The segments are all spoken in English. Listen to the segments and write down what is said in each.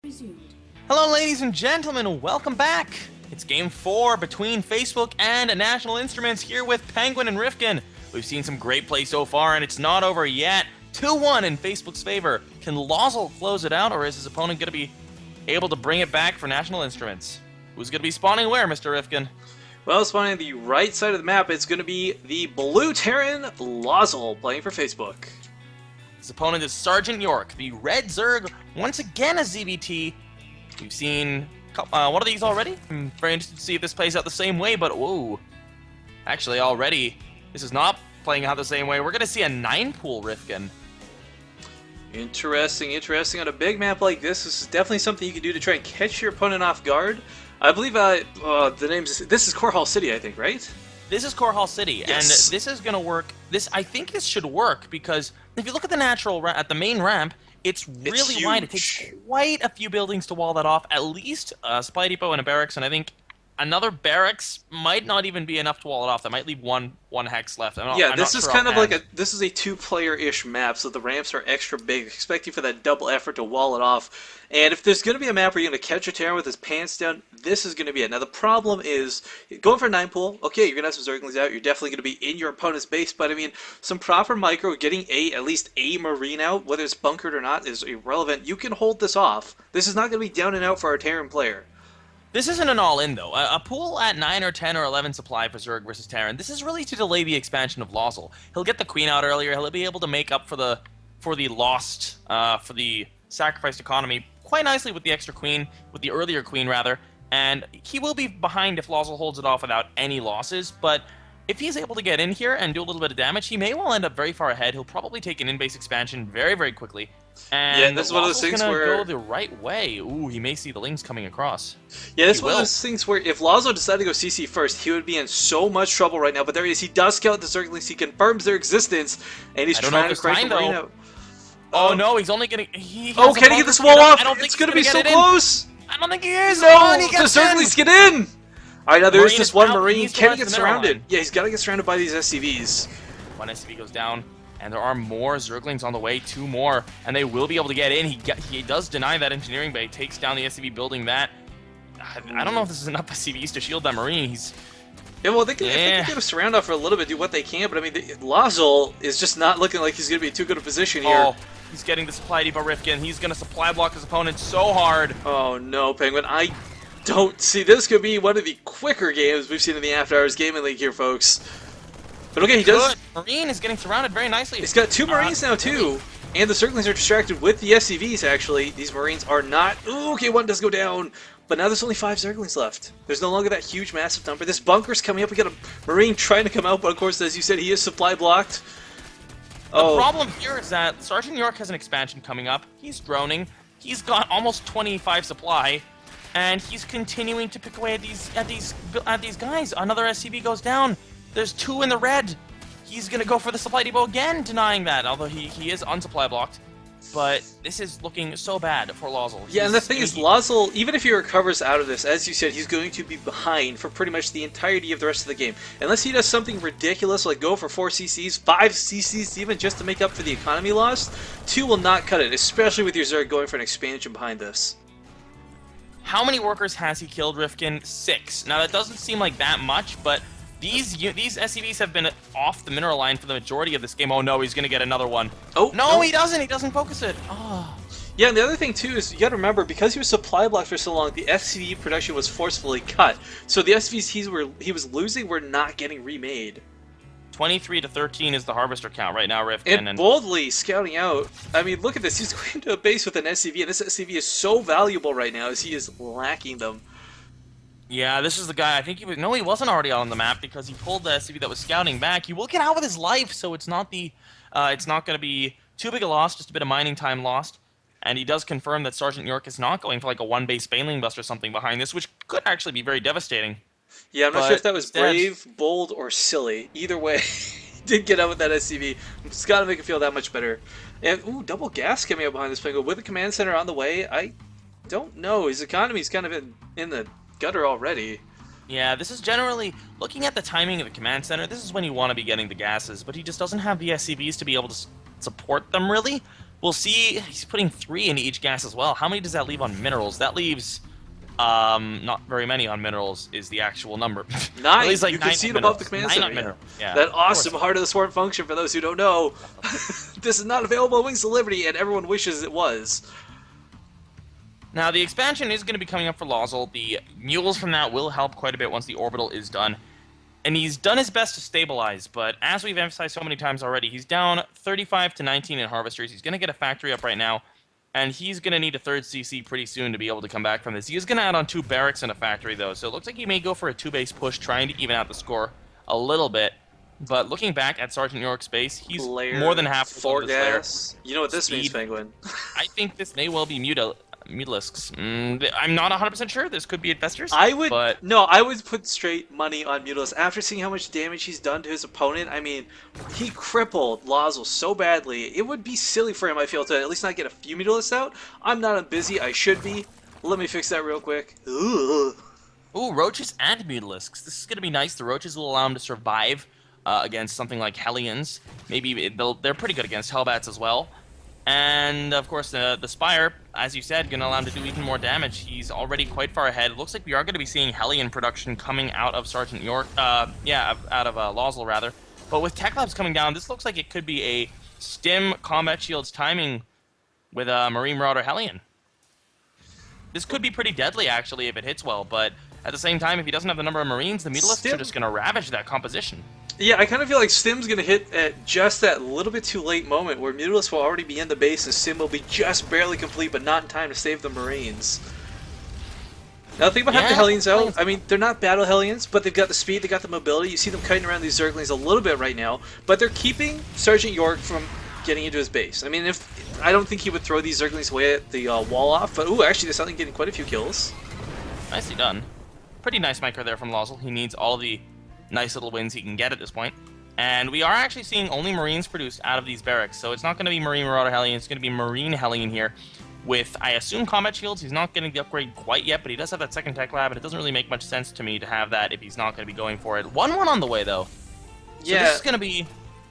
Resumed. Hello ladies and gentlemen, welcome back! It's Game 4 between Facebook and National Instruments here with PengWin and Rifking. We've seen some great play so far and it's not over yet. 2-1 in Facebook's favor. Can Lozel close it out or is his opponent going to be able to bring it back for National Instruments? Who's going to be spawning where, Mr. Rifkin? Well, spawning on the right side of the map, it's going to be the blue Terran Lozel playing for Facebook. His opponent is Sergeant York, the red Zerg, once again a ZBT. We've seen one of these already. I'm very interested to see if this plays out the same way, but whoa. Actually, already, this is not playing out the same way. We're going to see a 9-pool Rifkin. Interesting. On a big map like this is definitely something you can do to try and catch your opponent off guard. I believe this is Core Hall City, I think, right? This is Core Hall City, Yes. and this is going to work. I think this should work because if you look at the at the main ramp, it's really wide. It takes quite a few buildings to wall that off. At least a supply depot and a barracks, and I think another barracks might not even be enough to wall it off. That might leave one hex left. This is kind of like this is a two-player-ish map, so the ramps are extra big, expecting for that double effort to wall it off. And if there's going to be a map where you're going to catch a Terran with his pants down, this is going to be it. Now the problem is, going for a 9-pool, okay, you're going to have some Zerglings out, you're definitely going to be in your opponent's base, but I mean, some proper micro, getting at least a Marine out, whether it's bunkered or not, is irrelevant. You can hold this off. This is not going to be down and out for our Terran player. This isn't an all-in, though. A pool at 9 or 10 or 11 supply for Zerg versus Terran. This is really to delay the expansion of Lozel. He'll get the Queen out earlier. He'll be able to make up for the sacrificed economy quite nicely with the extra Queen, with the earlier Queen, rather. And he will be behind if Lozel holds it off without any losses, but if he's able to get in here and do a little bit of damage, he may well end up very far ahead. He'll probably take an in-base expansion very, very quickly. And yeah, this is one of those things where go the right way. Ooh, he may see the Lings coming across. Yeah, this is one of those things where if Lozel decided to go CC first, he would be in so much trouble right now. But there he is. He does scout the Zerglings. He confirms their existence, and he's trying to crash the Marine out. Oh no, he's only getting. Can he get this wall off? It's going to be so close. I don't think he is. No, the Zerglings get in. All right, now there's this one Marine. Can he get surrounded? Line. Yeah, he's got to get surrounded by these SCVs. One SCV goes down, and there are more Zerglings on the way. 2 more, and they will be able to get in. He does deny that engineering bay, takes down the SCV building that. I don't know if this is enough SCVs to shield that Marine. Yeah, well, they can get a surround off for a little bit, do what they can, but I mean, Lozel is just not looking like he's going to be in too good a position here. Oh, he's getting the supply depot Rifkin. He's going to supply block his opponent so hard. Oh no, PengWin, I don't see this could be one of the quicker games we've seen in the After Hours Gaming League here, folks. But okay, he does. Marine is getting surrounded very nicely. He's got 2 Marines now too, and the Zerglings are distracted with the SCVs. Actually, these Marines are not. Ooh, okay, one does go down. But now there's only 5 Zerglings left. There's no longer that huge, massive number. This bunker's coming up. We got a Marine trying to come out, but of course, as you said, he is supply blocked. The problem here is that Sergeant York has an expansion coming up. He's droning. He's got almost 25 supply, and he's continuing to pick away at these guys. Another SCV goes down. There's 2 in the red. He's gonna go for the supply depot again, denying that. Although he is unsupply blocked. But this is looking so bad for Lozel. Yeah, and the thing is, Lozel, even if he recovers out of this, as you said, he's going to be behind for pretty much the entirety of the rest of the game. Unless he does something ridiculous, like go for 4 CCs, 5 CCs even, just to make up for the economy lost, 2 will not cut it, especially with your Zerg going for an expansion behind this. How many workers has he killed, Rifkin? 6. Now, that doesn't seem like that much, but these SCVs have been off the mineral line for the majority of this game. Oh no, he's gonna get another one. Oh no, he doesn't. He doesn't focus it. Oh. Yeah, and the other thing too is you got to remember, because he was supply blocked for so long, the SCV production was forcefully cut. So the SCVs he was losing were not getting remade. 23 to 13 is the harvester count right now, Rifkin. And boldly scouting out. I mean, look at this. He's going to a base with an SCV, and this SCV is so valuable right now as he is lacking them. Yeah, this is the guy. I think he was. No, he wasn't already on the map because he pulled the SCV that was scouting back. He will get out with his life, so it's not going to be too big a loss. Just a bit of mining time lost. And he does confirm that Sergeant York is not going for like a 1-base Baneling Bust or something behind this, which could actually be very devastating. Yeah, I'm not sure if that was brave, bold, or silly. Either way, he did get out with that SCV. It's got to make it feel that much better. And ooh, double gas coming up behind this Penguin with the command center on the way. I don't know. His economy's kind of in the gutter already. Yeah, this is generally, looking at the timing of the command center, this is when you want to be getting the gases, but he just doesn't have the SCVs to be able to support them, really. We'll see. He's putting 3 into each gas as well. How many does that leave on minerals? That leaves not very many on minerals is the actual number. 9. At least like you 9 can see it minerals. above the command 9 center. on minerals. Yeah. That awesome Heart of the Swarm function, for those who don't know. This is not available in Wings of Liberty, and everyone wishes it was. Now, the expansion is going to be coming up for Lozzel. The mules from that will help quite a bit once the orbital is done. And he's done his best to stabilize, but as we've emphasized so many times already, he's down 35 to 19 in harvesters. He's going to get a factory up right now, and he's going to need a 3rd CC pretty soon to be able to come back from this. He is going to add on 2 barracks and a factory, though, so it looks like he may go for a 2-base push, trying to even out the score a little bit. But looking back at Sergeant York's base, he's more than half 4 gas. You know what this means, PengWin. I think this may well be Mutalisks. I'm not 100% sure. This could be Infestors. I would but... no. I would put straight money on Mutalisks after seeing how much damage he's done to his opponent. I mean, he crippled Lozzel so badly. It would be silly for him, I feel, to at least not get a few Mutalisks out. I'm not on busy. I should be. Let me fix that real quick. Ugh. Ooh, Roaches and Mutalisks. This is going to be nice. The Roaches will allow him to survive against something like Hellions. Maybe they're pretty good against Hellbats as well. And, of course, the Spire, as you said, going to allow him to do even more damage. He's already quite far ahead. It looks like we are going to be seeing Hellion production coming out of Sergeant York. Out of Lozzel, rather. But with Tech Labs coming down, this looks like it could be a Stim Combat Shields timing with a Marine Marauder Hellion. This could be pretty deadly, actually, if it hits well. But at the same time, if he doesn't have the number of Marines, the Mutalisks are just going to ravage that composition. Yeah, I kind of feel like Stim's going to hit at just that little bit too late moment where Mutalisks will already be in the base and Stim will be just barely complete but not in time to save the Marines. Now think about having the Hellions out. I mean, they're not battle Hellions, but they've got the speed, they've got the mobility. You see them kiting around these Zerglings a little bit right now, but they're keeping Sergeant York from getting into his base. I mean, I don't think he would throw these Zerglings away at the wall off, but ooh, actually, there's something getting quite a few kills. Nicely done. Pretty nice micro there from Lozzel. He needs all the nice little wins he can get at this point. And we are actually seeing only Marines produced out of these barracks, so it's not going to be Marine Marauder Hellion, it's going to be Marine Hellion here. With, I assume, combat shields. He's not getting the upgrade quite yet, but he does have that 2nd tech lab, and it doesn't really make much sense to me to have that if he's not going to be going for it. 1-1 on the way, though. So yeah. This is going to be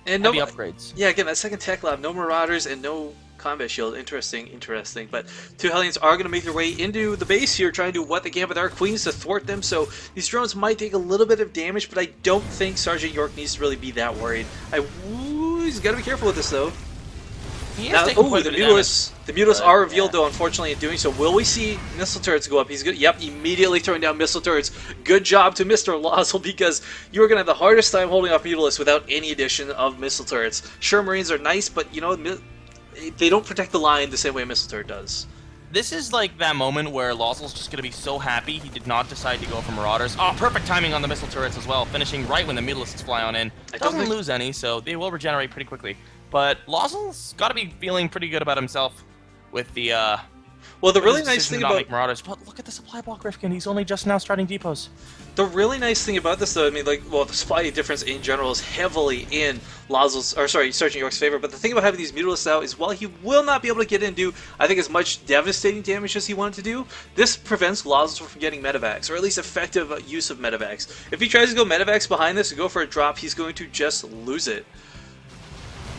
heavy upgrades. Yeah, again, that 2nd tech lab, no Marauders and no combat shield. Interesting. But 2 Hellions are going to make their way into the base here, trying to do what they can with our Queens to thwart them, so these drones might take a little bit of damage, but I don't think Sergeant York needs to really be that worried. He's got to be careful with this, though. Now, the Mutalisks are revealed, though, unfortunately, in doing so. Will we see missile turrets go up? He's good. Yep, immediately throwing down missile turrets. Good job to Mr. Lozzel, because you are going to have the hardest time holding off Mutalisks without any addition of missile turrets. Sure, Marines are nice, but, you know, they don't protect the line the same way a missile turret does. This is like that moment where Lozzel's just going to be so happy he did not decide to go for Marauders. Oh, perfect timing on the missile turrets as well, finishing right when the Mutalisks fly on in. Doesn't lose any, so they will regenerate pretty quickly. But Lozzel's got to be feeling pretty good about himself with the well, the really nice thing about Marauders. But look at the supply block, Rifkin. He's only just now starting depots. The really nice thing about this, though, I mean, like, well, the supply difference in general is heavily in Sergeant York's favor. But the thing about having these Mutalisks out is, while he will not be able to get in and do, I think, as much devastating damage as he wanted to do, this prevents Lozzel from getting medevacs, or at least effective use of medevacs. If he tries to go medevacs behind this and go for a drop, he's going to just lose it.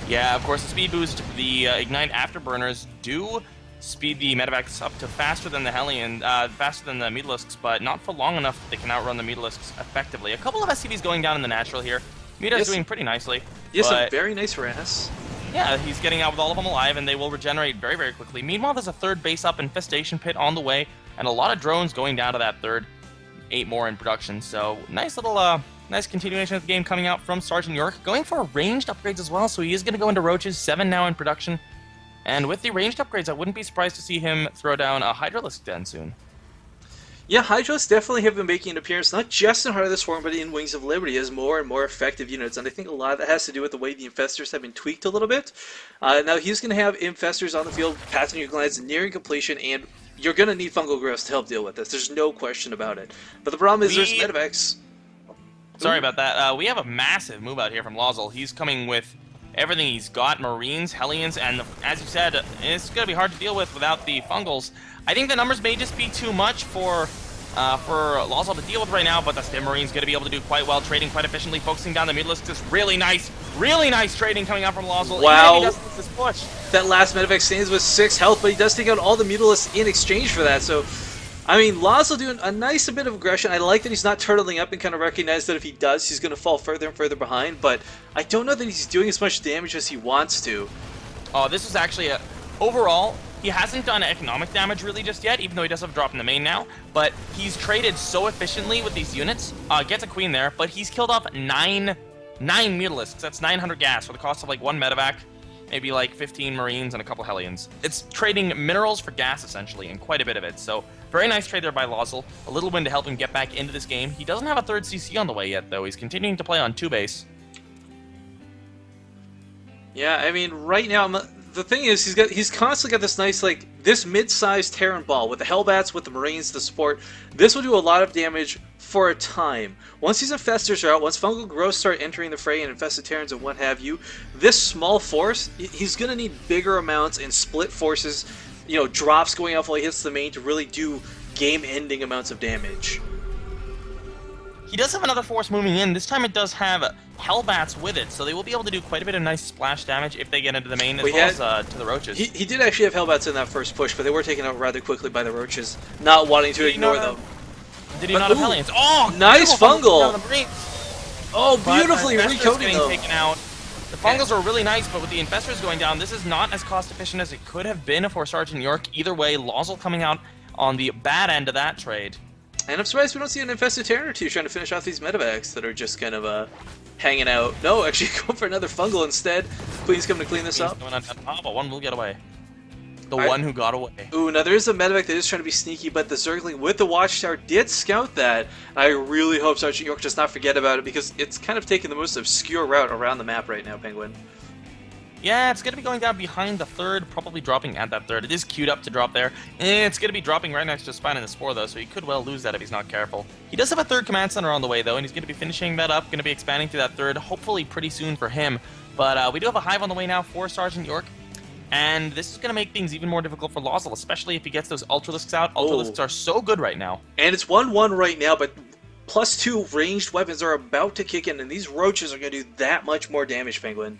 Yeah, of course, the speed boost, the Ignite Afterburners do speed the medevacs up to faster than the Hellion, faster than the Mutalisks, but not for long enough that they can outrun the Mutalisks effectively. A couple of SCVs going down in the natural here. Muta's doing pretty nicely. Yes, a very nice harass. Yeah, he's getting out with all of them alive, and they will regenerate very, very quickly. Meanwhile, there's a 3rd base up Infestation Pit on the way, and a lot of drones going down to that 3rd. 8 more in production, so nice little, nice continuation of the game coming out from Sergeant York. Going for ranged upgrades as well, so he is going to go into Roaches, 7 now in production. And with the ranged upgrades, I wouldn't be surprised to see him throw down a Hydralisk Den soon. Yeah, Hydralisks definitely have been making an appearance, not just in Heart of the Swarm, but in Wings of Liberty as more and more effective units. And I think a lot of that has to do with the way the Infestors have been tweaked a little bit. Now, he's going to have Infestors on the field, Passenger Glands nearing completion, and you're going to need Fungal Growths to help deal with this. There's no question about it. But the problem is there's medevacs. Sorry about that. We have a massive move out here from Lozzel. He's coming with everything he's got, Marines, Hellions, and as you said, it's going to be hard to deal with without the Fungals. I think the numbers may just be too much for for Lawsol to deal with right now, but the Stim Marine's going to be able to do quite well, trading quite efficiently, focusing down the Mutalisks. Just really nice trading coming out from Lawsol. Wow. Even if he doesn't this push. That last Medivac stands with 6 health, but he does take out all the Mutalisks in exchange for that, so... I mean, Lawsol doing a nice bit of aggression. I like that he's not turtling up and kind of recognize that if he does, he's going to fall further and further behind, but I don't know that he's doing as much damage as he wants to. Oh, this is actually a... Overall, he hasn't done economic damage really just yet, even though he does have a drop in the main now, but he's traded so efficiently with these units. Gets a queen there, but he's killed off 9 Mutalisks. That's 900 gas for the cost of like 1 medevac, maybe like 15 Marines and a couple Hellions. It's trading minerals for gas, essentially, and quite a bit of it, so... Very nice trade there by Lawsol. A little win to help him get back into this game. He doesn't have a 3rd CC on the way yet, though. He's continuing to play on 2 base. Yeah, I mean, right now, the thing is, he's constantly got this nice, like, this mid-sized Terran ball with the Hellbats, with the Marines, the support. This will do a lot of damage for a time. Once these Infestors are out, once Fungal Growths start entering the fray and Infested Terrans and what have you, this small force, he's going to need bigger amounts and split forces, you know, drops going off while he hits the main to really do game-ending amounts of damage. He does have another force moving in. This time it does have Hellbats with it, so they will be able to do quite a bit of nice splash damage if they get into the main, as well as to the Roaches. He did actually have Hellbats in that first push, but they were taken out rather quickly by the Roaches, not wanting to ignore them. Did he not have Hellions? Oh, nice Fungal! Oh, but beautifully recoding them. Taken out. The Fungals are really nice, but with the Infestors going down, this is not as cost-efficient as it could have been for Sergeant York. Either way, Lawsol coming out on the bad end of that trade. And I'm surprised we don't see an Infested Terran or two trying to finish off these medevacs that are just kind of hanging out. No, actually go for another Fungal instead. Queen's coming to clean this up. But one will get away. The one who got away. Ooh, now there is a medevac that is trying to be sneaky, but the Zergling with the Watchtower did scout that. I really hope Sergeant York does not forget about it, because it's kind of taking the most obscure route around the map right now, PengWin. Yeah, it's going to be going down behind the 3rd, probably dropping at that 3rd. It is queued up to drop there. It's going to be dropping right next to Spine in the Spore, though, so he could well lose that if he's not careful. He does have a 3rd command center on the way, though, and he's going to be finishing that up, going to be expanding to that 3rd, hopefully pretty soon for him. But we do have a hive on the way now for Sergeant York. And this is going to make things even more difficult for Lawsol, especially if he gets those Ultralisks out. Ultralisks are so good right now. And it's 1-1 right now, but +2 ranged weapons are about to kick in, and these Roaches are going to do that much more damage, PengWin.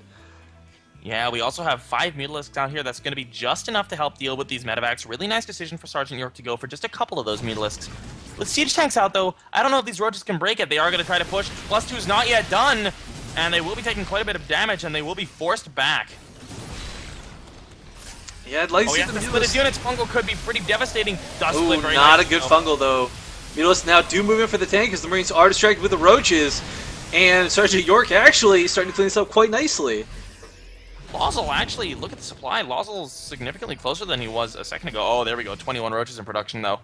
Yeah, we also have 5 Mutalisks out here. That's going to be just enough to help deal with these medevacs. Really nice decision for Sergeant York to go for just a couple of those Mutalisks. With Siege Tanks out, though, I don't know if these Roaches can break it. They are going to try to push. +2 is not yet done, and they will be taking quite a bit of damage, and they will be forced back. Yeah, I'd like to see the split his units. Fungal could be pretty devastating. Does Ooh, split very not nice, a good Fungal, though. Mutalisks now do move in for the tank, because the Marines are distracted with the Roaches, and Sergeant York actually starting to clean this up quite nicely. Lawsol, actually, look at the supply. Lawsol's significantly closer than he was a second ago. Oh, there we go. 21 Roaches in production, though.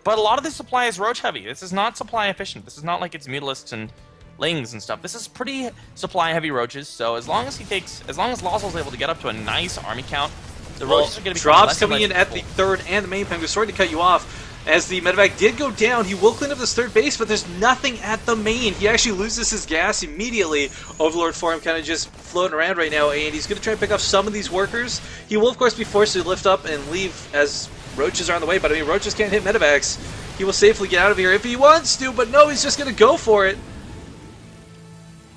But a lot of this supply is Roach heavy. This is not supply efficient. This is not like it's Mutalisks and Lings and stuff. This is pretty supply heavy Roaches, so as long as Lawsol's able to get up to a nice army count, the Roaches are going to be drops coming in at the 3rd and the main Peng. Sorry to cut you off. As the medevac did go down, he will clean up this 3rd base, but there's nothing at the main. He actually loses his gas immediately. Overlord Form kind of just floating around right now, and he's going to try and pick off some of these workers. He will, of course, be forced to lift up and leave as Roaches are on the way, but I mean, Roaches can't hit medevacs. He will safely get out of here if he wants to, but no, he's just going to go for it.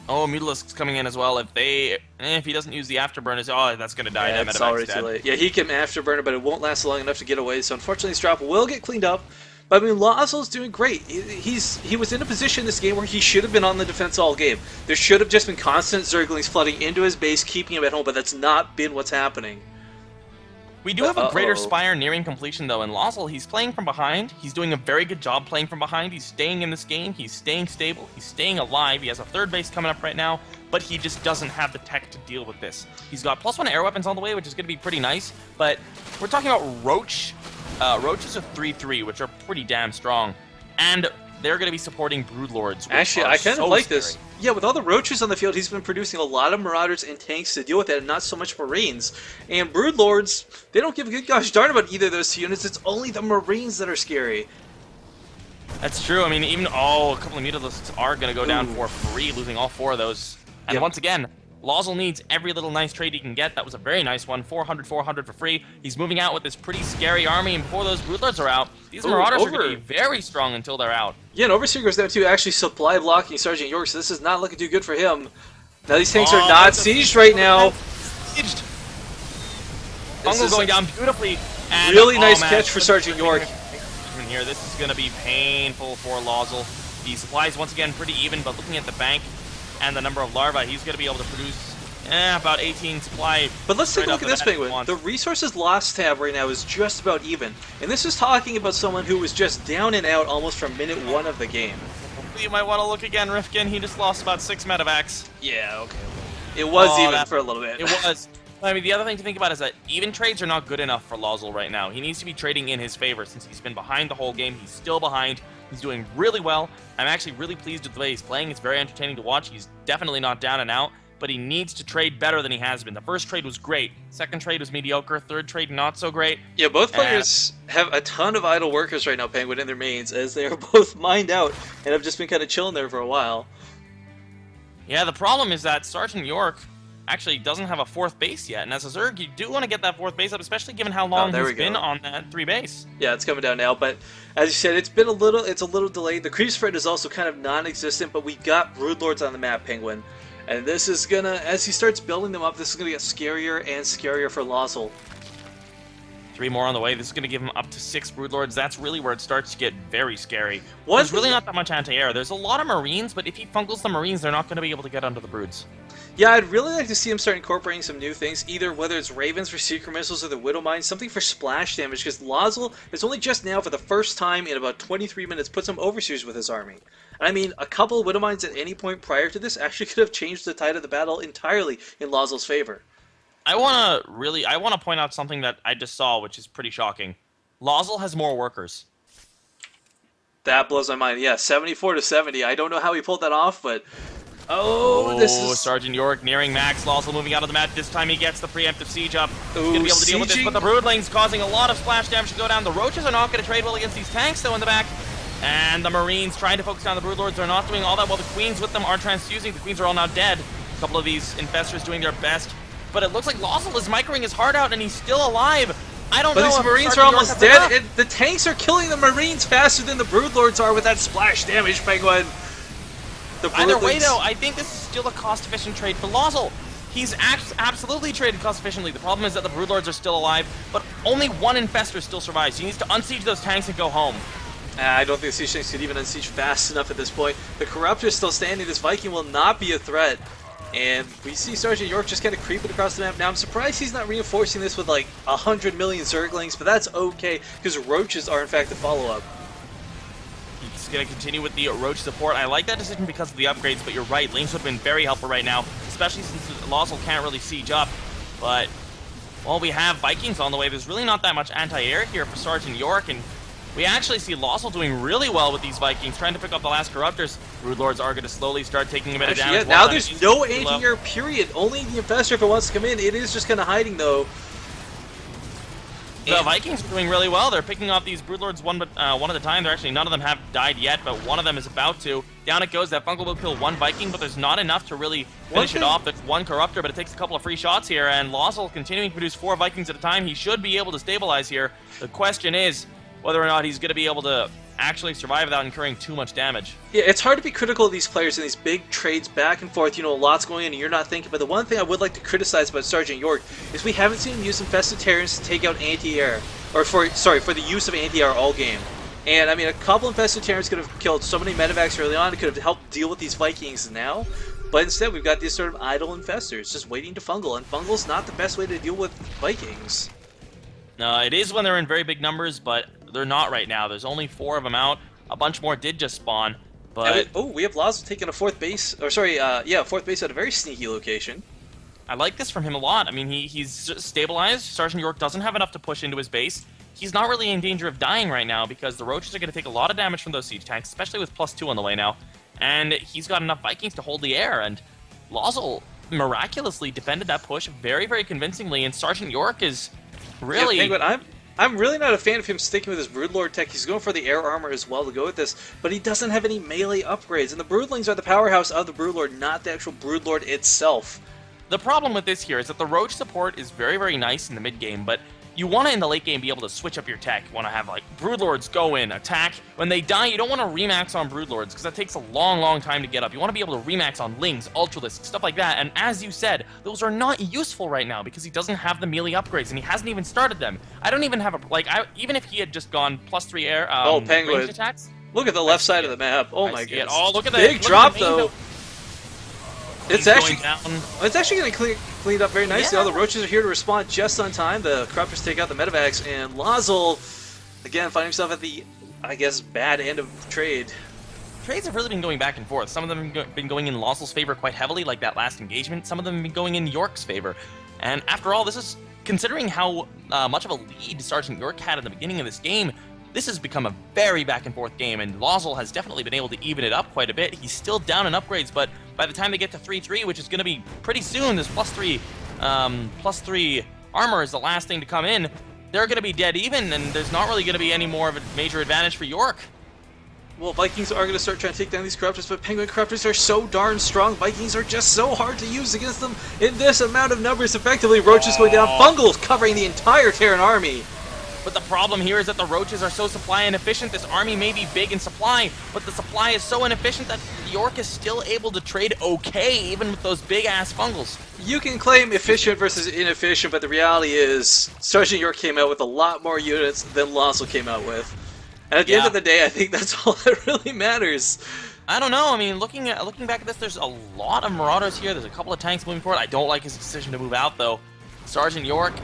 Oh, Mutalisk's coming in as well. If he doesn't use the afterburners, oh, that's going to die. Yeah, it's already too late. Yeah, he can afterburner, but it won't last long enough to get away. So unfortunately, this drop will get cleaned up. But I mean, Lawsol's doing great. He was in a position in this game where he should have been on the defense all game. There should have just been constant Zerglings flooding into his base, keeping him at home, but that's not been what's happening. We do have a greater Spire nearing completion, though, and Lawsol, he's playing from behind. He's doing a very good job playing from behind. He's staying in this game. He's staying stable. He's staying alive. He has a 3rd base coming up right now, but he just doesn't have the tech to deal with this. He's got +1 air weapons on the way, which is going to be pretty nice, but we're talking about Roach. Roaches are 3-3, which are pretty damn strong, and they're going to be supporting Broodlords. Actually, I kind of like this. Yeah, with all the Roaches on the field, he's been producing a lot of Marauders and tanks to deal with it, and not so much Marines. And Broodlords, they don't give a good gosh darn about either of those units. It's only the Marines that are scary. That's true. I mean, even a couple of Mutalisks are going to go down for free, losing all 4 of those. And once again, Lozzel needs every little nice trade he can get. That was a very nice one. 400, 400 for free. He's moving out with this pretty scary army, and before those Broodlords are out, these Marauders are going to be very strong until they're out. Yeah, and Overseer goes down too, actually supply blocking Sergeant York, so this is not looking too good for him. Now these tanks are not sieged right now. Sieged. Fungal going down beautifully. And really nice catch for Sergeant York. Here, this is going to be painful for Lozzel. The supply is once again pretty even, but looking at the bank and the number of larvae, he's going to be able to produce about 18 supply. But let's take a look at this, PengWin. The resources lost tab right now is just about even. And this is talking about someone who was just down and out almost from minute 1 of the game. You might want to look again, Rifkin. He just lost about 6 medevacs. Yeah, okay. It was even for a little bit. It was. I mean, the other thing to think about is that even trades are not good enough for Lozzel right now. He needs to be trading in his favor since he's been behind the whole game. He's still behind. He's doing really well. I'm actually really pleased with the way he's playing. It's very entertaining to watch. He's definitely not down and out, but he needs to trade better than he has been. The first trade was great. Second trade was mediocre. Third trade, not so great. Yeah, both players have a ton of idle workers right now, PengWin, in their mains, as they are both mined out and have just been kind of chilling there for a while. Yeah, the problem is that Sergeant York actually doesn't have a 4th base yet, and as a Zerg, you do want to get that 4th base up, especially given how long he's been on that 3 base. Yeah, it's coming down now, but as you said, it's a little delayed. The creep spread is also kind of non-existent, but we got Broodlords on the map, PengWin, and this is gonna, as he starts building them up, this is gonna get scarier and scarier for Lozzel. 3 more on the way. This is going to give him up to 6 Broodlords. That's really where it starts to get very scary. There's really not that much anti-air. There's a lot of Marines, but if he funkles the Marines, they're not going to be able to get under the Broods. Yeah, I'd really like to see him start incorporating some new things, either whether it's Ravens for Secret Missiles or the Widow Mine, something for splash damage, because Lozzel has only just now, for the first time in about 23 minutes, put some Overseers with his army. And I mean, a couple of Widow Mines at any point prior to this actually could have changed the tide of the battle entirely in Lozzel's favor. I want to point out something that I just saw, which is pretty shocking. Lozzel has more workers. That blows my mind. Yeah, 74 to 70. I don't know how he pulled that off, but this is Sergeant York nearing max. Lozzel moving out of the map. This time he gets the preemptive siege up. He's gonna be able to deal with this, but the Broodlings causing a lot of splash damage to go down. The Roaches are not going to trade well against these tanks, though, in the back. And the Marines trying to focus down the Broodlords. They're not doing all that well. The Queens with them are transfusing. The Queens are all now dead. A couple of these Infestors doing their best. But it looks like Lozzel is microing his heart out, and he's still alive. I don't know. But these Marines are almost dead. The tanks are killing the Marines faster than the Broodlords are with that splash damage, PengWin. Either way, though, I think this is still a cost-efficient trade for Lozzel. He's absolutely traded cost-efficiently. The problem is that the Broodlords are still alive, but only 1 Infestor still survives. He needs to unsiege those tanks and go home. I don't think the siege tanks could even unsiege fast enough at this point. The Corruptor is still standing. This Viking will not be a threat. And we see Sergeant York just kind of creeping across the map. Now, I'm surprised he's not reinforcing this with like 100 million Zerglings, but that's okay, because Roaches are, in fact, the follow-up. He's going to continue with the Roach support. I like that decision because of the upgrades, but you're right. Lanes would have been very helpful right now, especially since Lozzel can't really siege up. But while we have Vikings on the way, there's really not that much anti-air here for Sergeant York, and we actually see Lozzel doing really well with these Vikings, trying to pick up the last Corruptors. Broodlords are going to slowly start taking a bit of damage. Yeah, now there's no anti-air, period. Only the Infestor if it wants to come in. It is just kind of hiding, though. The Vikings are doing really well. They're picking off these Broodlords one at a time. They're actually, none of them have died yet, but one of them is about to. Down it goes. That Fungal will kill 1 Viking, but there's not enough to really finish it off. That's 1 Corruptor, but it takes a couple of free shots here, and Lozzel continuing to produce 4 Vikings at a time. He should be able to stabilize here. The question is whether or not he's going to be able to actually survive without incurring too much damage. Yeah, it's hard to be critical of these players in these big trades back and forth. You know, a lot's going on and you're not thinking. But the one thing I would like to criticize about Sergeant York is we haven't seen him use Infested Terrans to take out anti-air. Or for the use of anti-air all game. And I mean, a couple Infested Terrans could have killed so many medevacs early on. It could have helped deal with these Vikings now. But instead, we've got these sort of idle Infestors just waiting to fungal. And fungal's not the best way to deal with Vikings. No, it is when they're in very big numbers, but they're not right now. There's only 4 of them out. A bunch more did just spawn, but... we have Lozzel taking a 4th base, or sorry, 4th base at a very sneaky location. I like this from him a lot. I mean, he's stabilized. Sergeant York doesn't have enough to push into his base. He's not really in danger of dying right now because the Roaches are going to take a lot of damage from those siege tanks, especially with +2 on the way now. And he's got enough Vikings to hold the air, and Lozzel miraculously defended that push very, very convincingly, and Sergeant York is really... Yeah, PengWin, I'm really not a fan of him sticking with his Broodlord tech. He's going for the air armor as well to go with this, but he doesn't have any melee upgrades, and the Broodlings are the powerhouse of the Broodlord, not the actual Broodlord itself. The problem with this here is that the Roach support is very, very nice in the mid game, but you want to, in the late game, be able to switch up your tech. You want to have, like, Broodlords go in, attack. When they die, you don't want to remax on Broodlords, because that takes a long, long time to get up. You want to be able to remax on Lings, Ultralisks, stuff like that. And as you said, those are not useful right now, because he doesn't have the melee upgrades, and he hasn't even started them. I don't even have a, like, even if he had just gone +3 air, PengWin. ranged attacks. Look at the left side of the map. Oh my goodness. Oh, look at that. Big drop, though. It's actually going to clean up very nicely. Yeah. All the Roaches are here to respond just on time. The Corruptors take out the Medivacs, and Lazzle, again, finding himself at the, I guess, bad end of trade. Trades have really been going back and forth. Some of them have been going in Lazzle's favor quite heavily, like that last engagement. Some of them have been going in York's favor. And after all, this is, considering how much of a lead Sergeant York had at the beginning of this game, this has become a very back and forth game, and Lazzle has definitely been able to even it up quite a bit. He's still down in upgrades, but by the time they get to 3-3, which is going to be pretty soon, this +3 armor is the last thing to come in, they're going to be dead even, and there's not really going to be any more of a major advantage for York. Well, Vikings are going to start trying to take down these Corruptors, but PengWin Corruptors are so darn strong. Vikings are just so hard to use against them in this amount of numbers effectively. Roaches going down, Fungals covering the entire Terran army. But the problem here is that the Roaches are so supply inefficient. This army may be big in supply, but the supply is so inefficient that York is still able to trade okay, even with those big-ass Fungals. You can claim efficient versus inefficient, but the reality is Sergeant York came out with a lot more units than Lazzle came out with. And at the end of the day, I think that's all that really matters. I don't know. I mean, looking back at this, there's a lot of Marauders here. There's a couple of tanks moving forward. I don't like his decision to move out, though. Sergeant York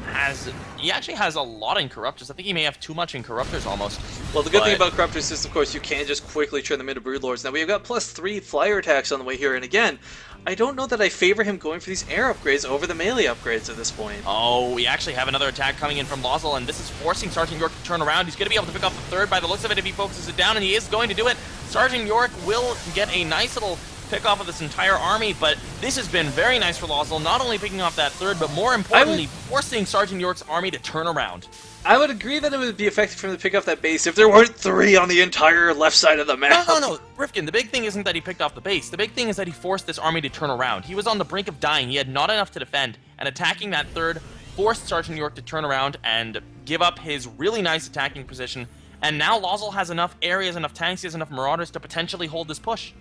actually has a lot in Corruptors. I think he may have too much in Corruptors almost. Well, the good thing about Corruptors is, of course, you can just quickly turn them into Broodlords. Now, we've got +3 flyer attacks on the way here, and again, I don't know that I favor him going for these air upgrades over the melee upgrades at this point. Oh, we actually have another attack coming in from Lazzle, and this is forcing Sergeant York to turn around. He's going to be able to pick up the third by the looks of it if he focuses it down, and he is going to do it. Sergeant York will get a nice little pick off of this entire army, but this has been very nice for Lazzle, not only picking off that third, but more importantly, forcing Sergeant York's army to turn around. I would agree that it would be effective for him to pick off that base if there weren't 3 on the entire left side of the map. No, Rifkin, the big thing isn't that he picked off the base. The big thing is that he forced this army to turn around. He was on the brink of dying. He had not enough to defend, and attacking that third forced Sergeant York to turn around and give up his really nice attacking position. And now Lazzle has enough areas, enough tanks, he has enough Marauders to potentially hold this push.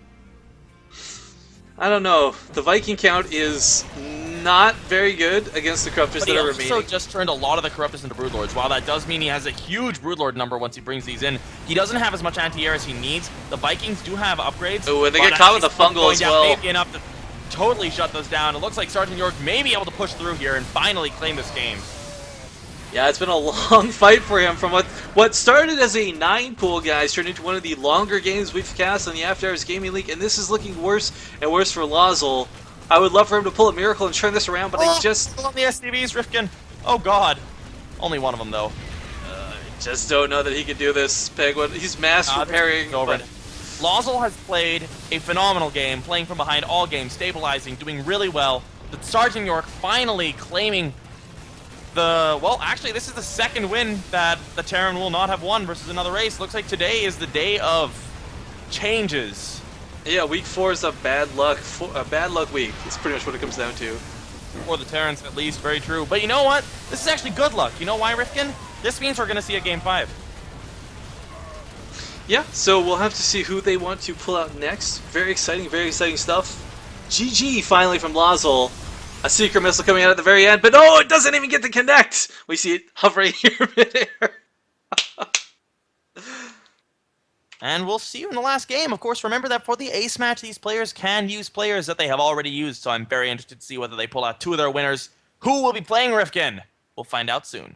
I don't know. The Viking count is not very good against the Corruptors that are remaining. He also just turned a lot of the Corruptors into Broodlords. While that does mean he has a huge Broodlord number once he brings these in, he doesn't have as much anti-air as he needs. The Vikings do have upgrades. Oh, and they get caught with the Fungal as well. Maybe enough to totally shut those down. It looks like Sergeant York may be able to push through here and finally claim this game. Yeah, it's been a long fight for him. From what started as a 9-pool, guys, turned into one of the longer games we've cast on the After Hours Gaming League, and this is looking worse and worse for Lazzle. I would love for him to pull a miracle and turn this around, but I just... on the SDVs, Rifkin. Oh, God. Only one of them, though. I just don't know that he can do this, PengWin. He's mass repairing. But Lazzle has played a phenomenal game, playing from behind all games, stabilizing, doing really well. But Sergeant York finally claiming well, actually, this is the second win that the Terran will not have won versus another race. Looks like today is the day of changes. Yeah, week 4 is a bad luck week. It's pretty much what it comes down to. For the Terrans, at least. Very true. But you know what? This is actually good luck. You know why, Rifkin? This means we're going to see a Game 5. Yeah, so we'll have to see who they want to pull out next. Very exciting stuff. GG, finally, from Lazzle. A secret missile coming out at the very end, but no, it doesn't even get to connect! We see it hovering here midair. And we'll see you in the last game. Of course, remember that for the ace match, these players can use players that they have already used, so I'm very interested to see whether they pull out 2 of their winners. Who will be playing Rifkin? We'll find out soon.